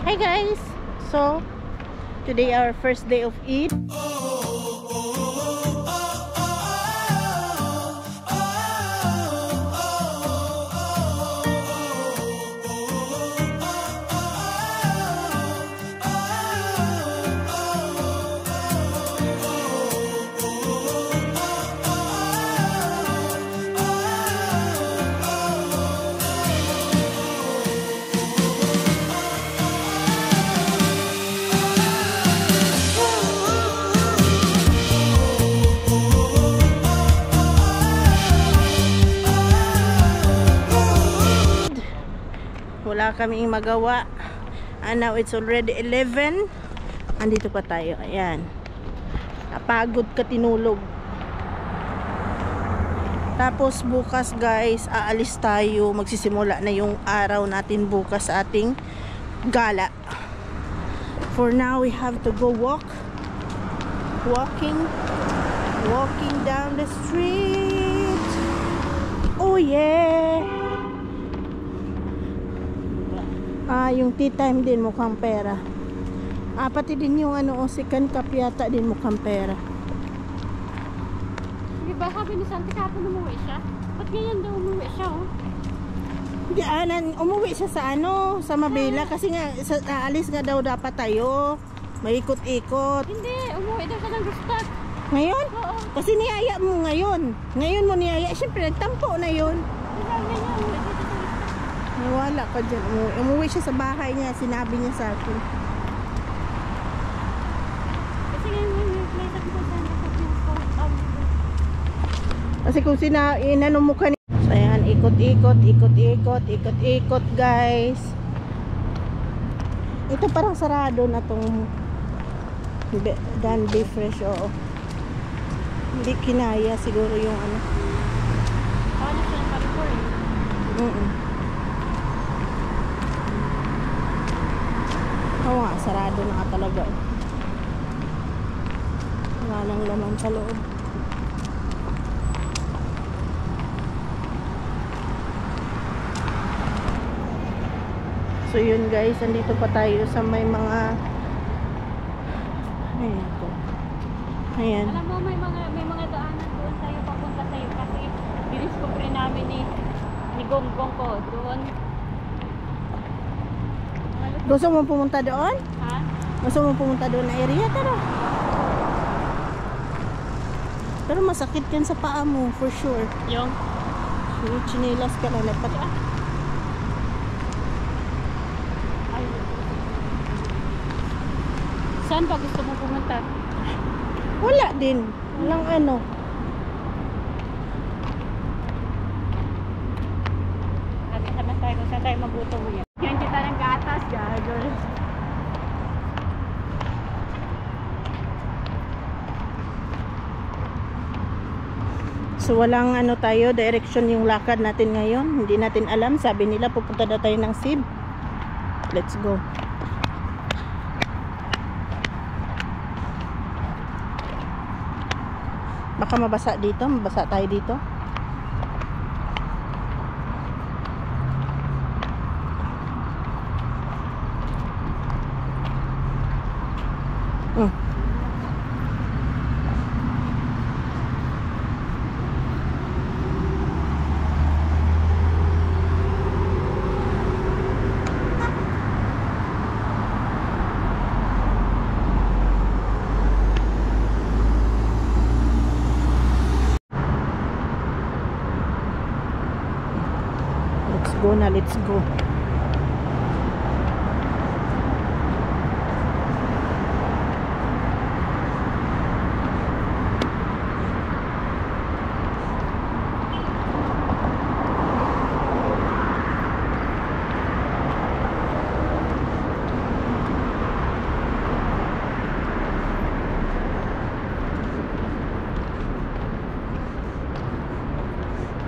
Hi guys! So, today our first day of Eid. Wala kaming magawa. And now it's already 11. Andito pa tayo. Ayan. Napagod ka, tinulog. Tapos bukas guys, aalis tayo. Magsisimula na yung araw natin bukas sa ating gala. For now, we have to go walking down the street. Oh yeah! Yung tea time din mukhang pera. Pati din yung second cup yata din mukhang pera. Di ba sabi ni Santi kapon umuwi siya? Ba't ganyan daw umuwi siya Hindi, umuwi siya sa sa Mabela kasi nga aalis nga daw dapat tayo. Maikot-ikot. Hindi, umuwi daw siya ng Gustat. Ngayon? Oo. Kasi niyaya mo ngayon. Ngayon mo niyaya. Siyempre nagtampo na yun. Wala ka dyan. Umuwi siya sa bahay niya. Sinabi niya sa akin. Kasi ngayon may plate ko sa kasi kung inano mo kanina. So ayan, ikot-ikot guys. Ito parang sarado na tong Dan Be Fresh. Oo. Hindi kinaya siguro yung Paano siya ng parikoy? Oo nga, sarado na nga talaga. Wala lang laman sa loob. So yun guys, andito pa tayo sa may mga ayan. Alam mo, may mga daanan doon tayo papunta sa'yo kasi diniscover namin ni Gonggong ko doon. Gusto mo pumunta doon? Ha? Gusto mo pumunta doon na area? Tara. Pero masakit yan sa paa mo, for sure. Yung chinilas ka na lapat. Saan ba gusto mo pumunta? Wala din. Walang Sabi tayo kung saan tayo magutom mo yan. Yan kita ng gatas, gagol. So walang tayo, direction yung lakad natin ngayon. Hindi natin alam. Sabi nila pupunta na tayo ng Sib. Let's go. Baka mabasa dito. Mabasa tayo dito. Let's go.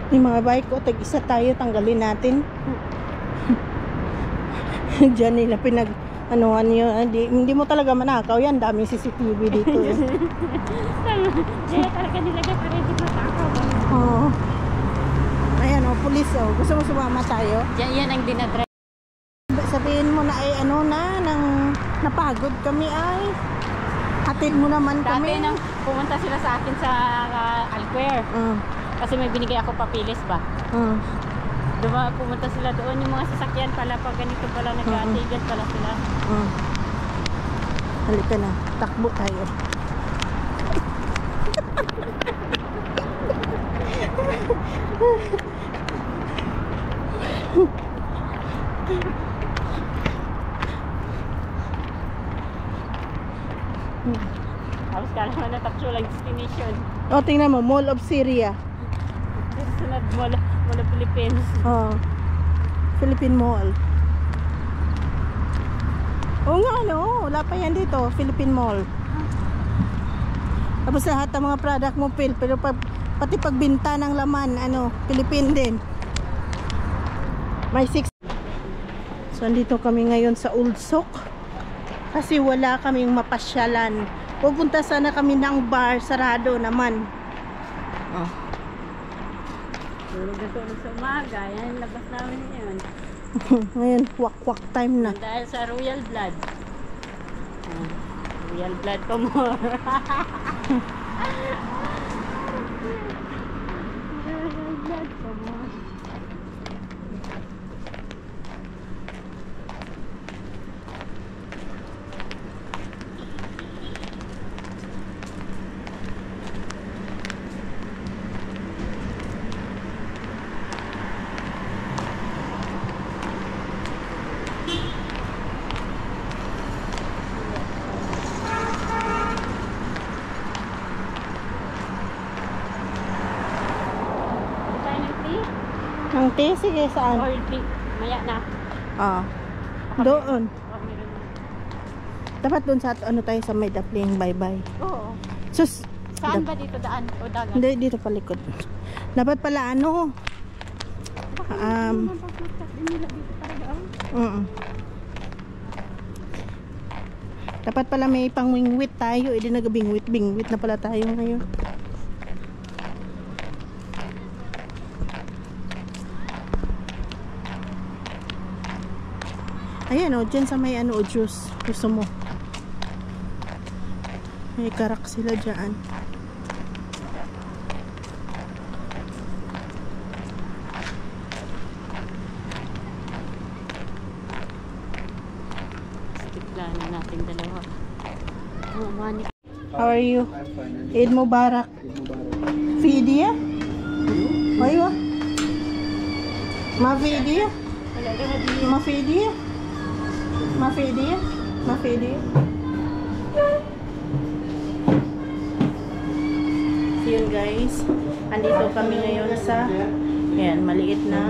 Yung mga bike ko, tag-isa tayo, tanggalin natin. Diyan nila pinag-anuhan yun. Hindi mo talaga manakaw yan. Daming CCTV dito. Kaya talaga nilagay para hindi matakaw. Oo. Ayan pulis Gusto mo sumama tayo? Yan ang dinadrive. Sa sabihin mo na ay ano na, nang napagod kami ay. Hatid mo naman Dati kami. nang pumunta sila sa akin sa Alquer. Kasi may binigay ako papilis ba? Diba, pumunta sila doon. Yung mga sasakyan pala, pag ganito pala, nag-atigan pala sila. Halika na, takbo tayo. Tapos ka naman natakso lang destination. O, tingnan mo, Mall of Syria. Sunod mula Philippines. Philippine Mall. Oo nga, no? Wala pa yan dito, Philippine Mall. Tapos lahat ng mga product mo, pero pati pagbinta ng laman, Philippine din. May 6. So, andito kami ngayon sa Old Souk. Kasi wala kaming mapasyalan. Pupunta sana kami ng bar, sarado naman. Tulog na tulog sa umaga. Yan, labas namin yun. Ngayon, wak-wak time na. Dahil sa Royal Blood. Royal Blood ko more. Royal Blood ko more. Ang tea, sige, saan? Or drink. Maya na. Doon. Meron na. Dapat doon sa tayo sa may Dapling, bye-bye. Oo. Sus, Saan ba dito daan? O dagat? hindi, dito palikod. Dapat pala dapat pala may pang-wingwit tayo. Hindi nag-bingwit na pala tayo ngayon. Ayan dyan sa may juice. Gusto mo. May karak sila dyan. Tikla na natin dalawa. Money. How are you? Eid Mubarak. Fidia? Aywa. Mafidia? Mafidia? Mafidia? Mafidia? So yun guys, andito kami ngayon sa maliit na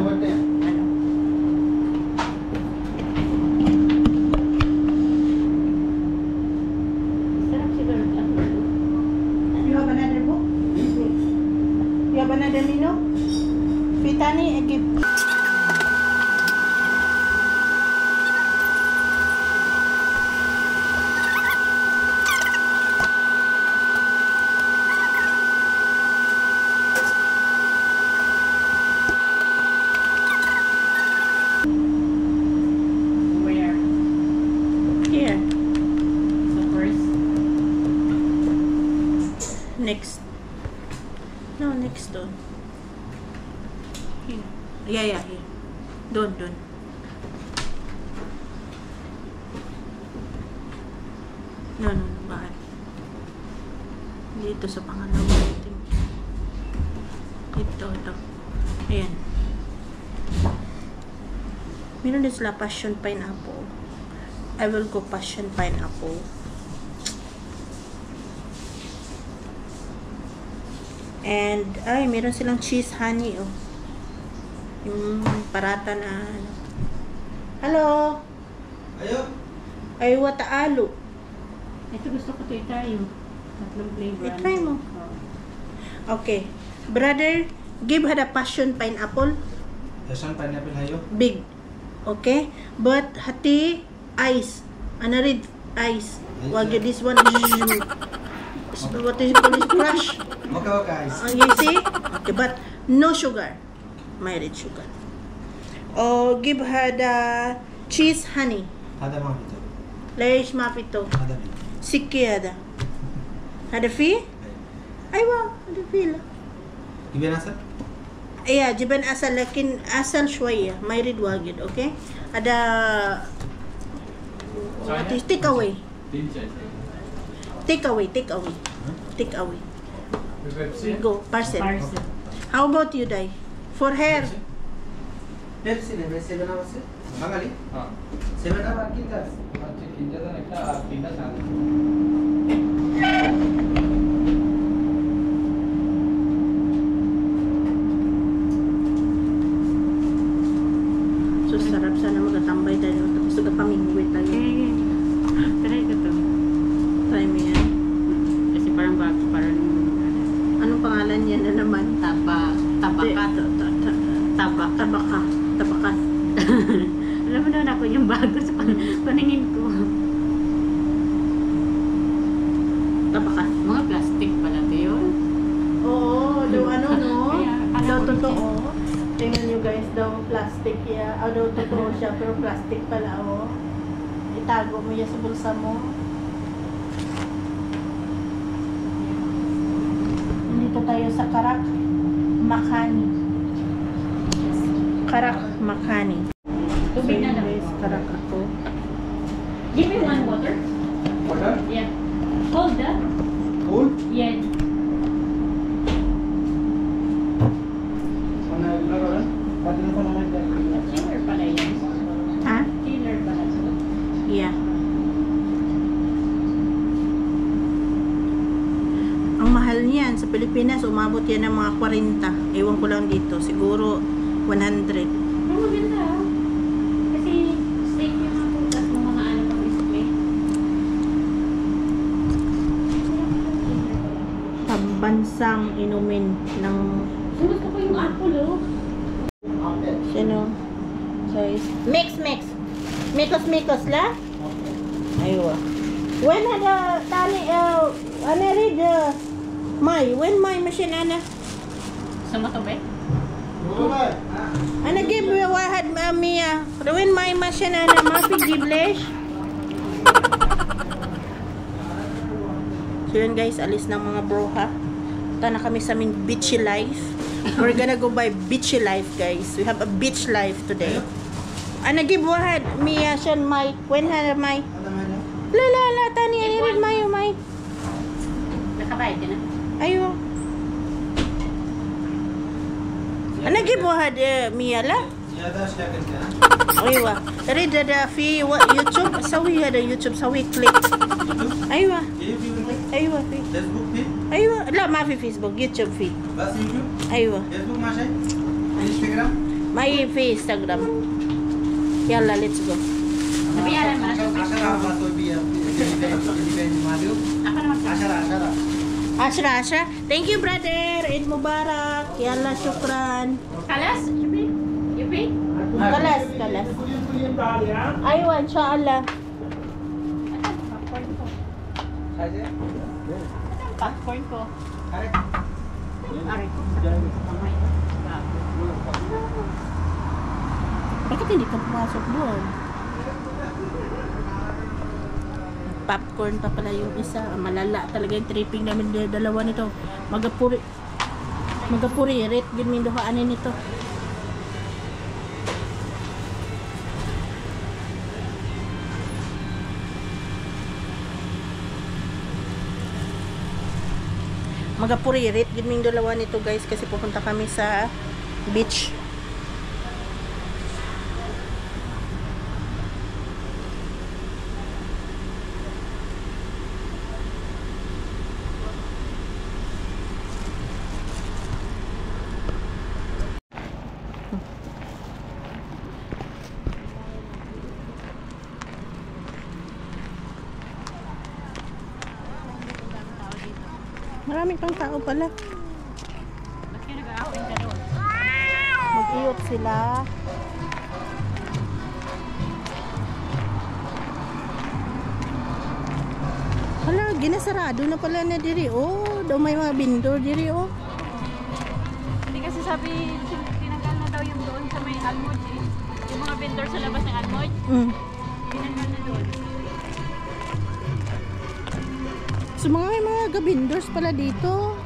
Sarap siguro. You have another book? You have another menu? Fitani, I give. Next. No, next doon. Here. Yeah, here. Doon. No, bakit? Dito sa pangalawa. Ito. Ayan. Meron din sila passion pineapple. I will go passion pineapple. And, meron silang cheese honey, Yung parata na, Hello? Ay, wataalo. Ito gusto ko ito tayo. Tatlong flavor. I-try mo. Okay. Brother, give her the passion pineapple. Passion pineapple hayo? Big. Okay? But, hati, ice. Ano rin? Ice. Wag you this one. What is it called? Crush. Okay, guys. You see? Okay, but no sugar. Mild sugar. Or give her the cheese honey. هذا ما في تو. ليش ما في تو؟ هذا في. سكي هذا. هذا فيه؟ أيوة هذا فيه. لا. جبن عسل؟ إيه جبن عسل لكن عسل شوية ما يريد واجد أوكي. هذا take away. Take away, take away. Take away. Go, parcel. How about you, Dai? For hair. Pepsi নেবে 7 আপ আছে বাঙালি হ্যাঁ 7 আপ আর কি আছে আচ্ছা কিনতে দেন একটা আর তিনটা চাল So sarap sana magtatambay tayo tapos nagpamingwit tayo. Try ko to. Try mo yan. Kasi parang bago, parang Anong pangalan niya na naman? tabakat. Tabaka. Tabakas. Alam mo naman ako yung bago sa paningin ko. Tabakas. Mga plastic pala to yun. Oo, daw ano no? Kaya, alam Daw ko totoo. Tingnan nyo guys, daw plastic ya. Daw totoo siya, pero plastic pala oh. Itago mo yan sa bulsa mo. Nandito tayo sa Karak Makhani. Karak Makhani. Tubig na lang. Guys, Karak ako. Give me one water. Water? Yeah. Cold, ah? Cool? Yeah. Ano laro pati na pala Chiller pala yan. Ha? Chiller pala. Yeah. Ang mahal niyan sa Pilipinas, umabot yan ng mga 40. Ewan ko lang dito, siguro 100. Pero maganda, ah. Kasi steak yung mga putas ng mga ano pang display. Pambansang inumin ng Gusto ko yung apple, oh. sino? Guys. Mix. Mikos la? Aywa. When ada tani ana read May, when my machine ana? Sa matubig? Ana give wahad Mia. When my machine ana ma fi giblesh. So yun guys, alis ng mga bro ha. Punta na kami sa aming beachy life. We're gonna go by beachy life guys. We have a beach life today. Ana give wahad Mia shan May. When hana May? La tani ay read May. Nakabayad ka na? Ayo. Ana give wahad Mia la? زيادة اشياء كنت ايوه ريد هذا في يوتيوب سوي هذا يوتيوب سوي كليك ايوه ايوه في فيسبوك في ايوه لا ما في فيسبوك يوتيوب في بس يوتيوب ايوه فيسبوك ما شيء انستغرام ما هي في انستغرام يلا ليتس جو Nabiyaran mo na sa 10 ما توبي ماليو Ako naman. 10 عشرة thank you brother Eid Mubarak يلا شكرا Kalas? Yupi? كلاس ايوه ان شاء الله Popcorn ko. Popcorn ko. Aray ko. Kamay. bakit hindi ka pumasok doon popcorn pa pala yung isa malala talaga yung tripping namin dalawa nito magapuri rate gin min duhaanin nito magapuri rate gin min dalawa nito guys kasi pupunta kami sa beach. Maraming pang tao pala. Ba't kayo nag-aawin ka doon? Mag-iyot sila. Hala, ginasarado na pala na diri. Oh, daw may mga vendor diri oh. Hindi kasi sabi, tinanggal na daw yung doon sa may Almoji. Yung mga vendor sa labas ng Almoy. Pinagkan na doon. So may mga gabindors pala dito.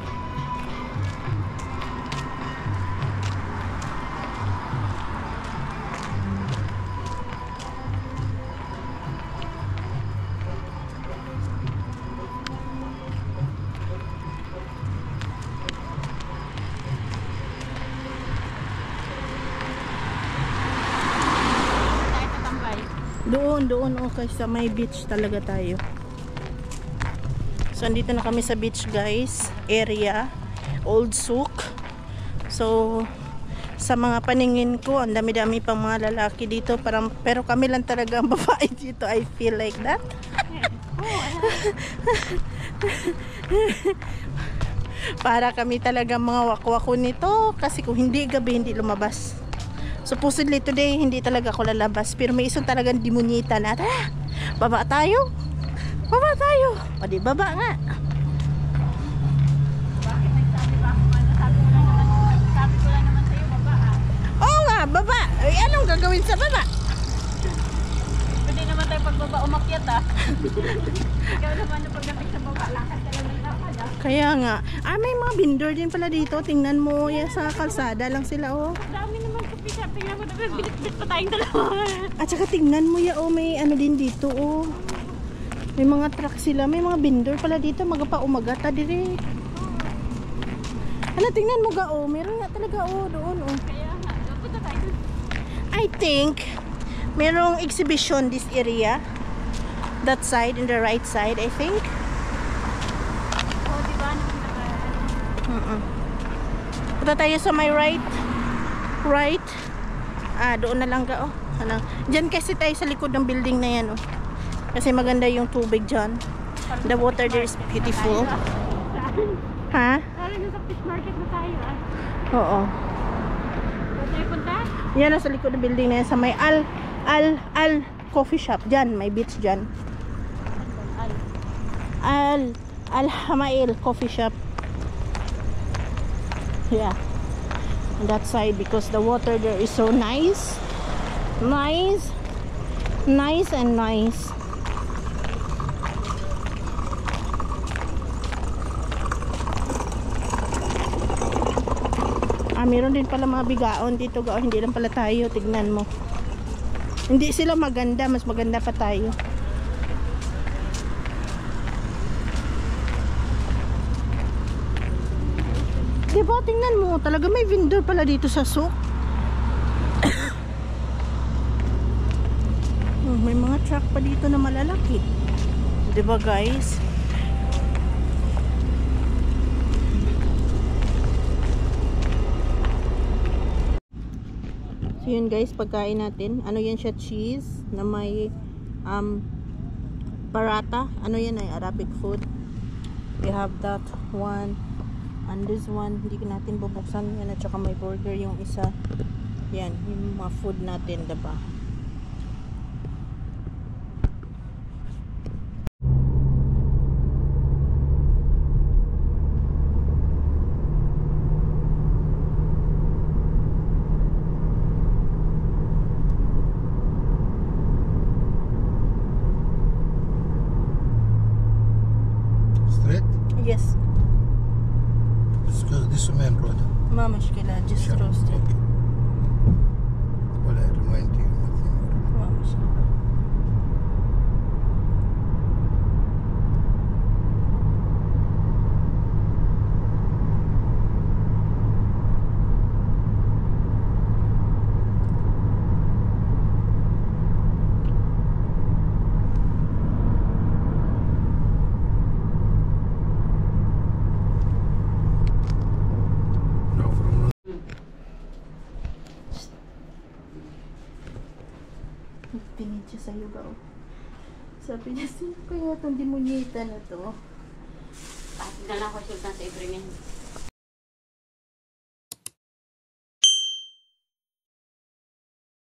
Doon, okay, sa may beach talaga tayo. So, andito na kami sa beach, guys. Area. Old Souk. So, sa mga paningin ko, ang dami-dami pang mga lalaki dito. Pero kami lang talaga ang babae dito. I feel like that. Para kami talaga mga wakwako nito. Kasi kung hindi gabi, hindi lumabas. Supposedly today, hindi talaga ako lalabas. Pero may isang talagang demonita na, tara, baba tayo. Baba tayo. O di, baba nga. Bakit nagsabi ba ako? Sabi ko lang naman sa'yo, baba ah. Oo nga, baba. Ay, anong gagawin sa baba? Pwede naman tayo pagbaba umakyat ah. Ikaw naman na pagdating sa baba, lakad ka lang ng lakad ah. Kaya nga. May mga vendor din pala dito. Tingnan mo, yan sa kalsada lang sila, oh. Dami naman coffee shop. Tingnan mo, bilit-bilit pa tayong dalawa. At saka tingnan mo ya, may ano din dito, oh. May mga truck sila, may mga vendor pala dito, magpa-umaga ta dire. Ano, tingnan mo ga, oh, meron nga talaga, oh, doon, oh. Kaya nga, punta tayo dun. I think merong exhibition this area. That side, in the right side, I think. Oh, diba? Punta tayo sa my right. Right. Doon na lang ga, oh. Ano? Diyan kasi tayo sa likod ng building na yan, oh. Kasi maganda yung tubig dyan. The water there is beautiful. Ha? Parang nasa fish market na tayo ah. Oo. Saan tayo punta? Yan sa likod ng building na yan. Sa may Al coffee shop. Dyan, may beach dyan. Al Hamail coffee shop. Yeah. On that side because the water there is so nice. Nice and nice. Meron din pala mga bigaon dito, gao. Hindi lang pala tayo, tignan mo. Hindi sila maganda, mas maganda pa tayo. Diba, tingnan mo, talaga may vendor pala dito sa souk. May mga truck pa dito na malalaki. Diba, guys? So yun guys, pagkain natin. Ano yan siya, cheese na may paratha. Ano yan ay Arabic food. We have that one and this one. Hindi natin bubuksan yan. At saka may burger yung isa. Yan, yung mga food natin, diba? Yes. This is main road. ما مشكلة just Sure. roasted. Okay. Well, I remind you nothing. ما مشكلة. No, from Tingin siya sa'yo ba? Sabi niya, sino kaya itong demonyita na to? Bakit na lang ko sultan sa Ibrahim.